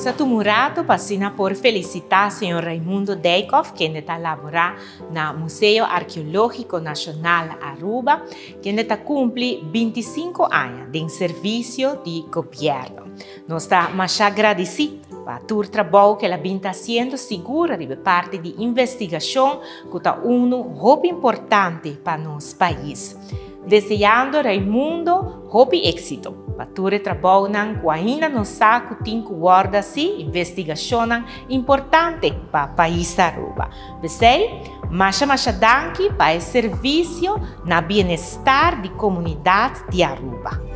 stato murato passina por felicità signor Raimundo Deikov, che sta lavora nel Museo Archeologico Nazionale Aruba, che sta compli 25 anni di servizio di governo. Noi sta molto agradecido per tutto il lavoro che la binta haciendo sicura di parte di investigazione che è molto importante per il nostro paese. Desejando Raimundo hopi éxito. Pature trabalham com ainda não saco tinco guarda si investigação importante para o país da Aruba. Pensei, mas danke para o serviço na bem-estar de comunidade de Aruba.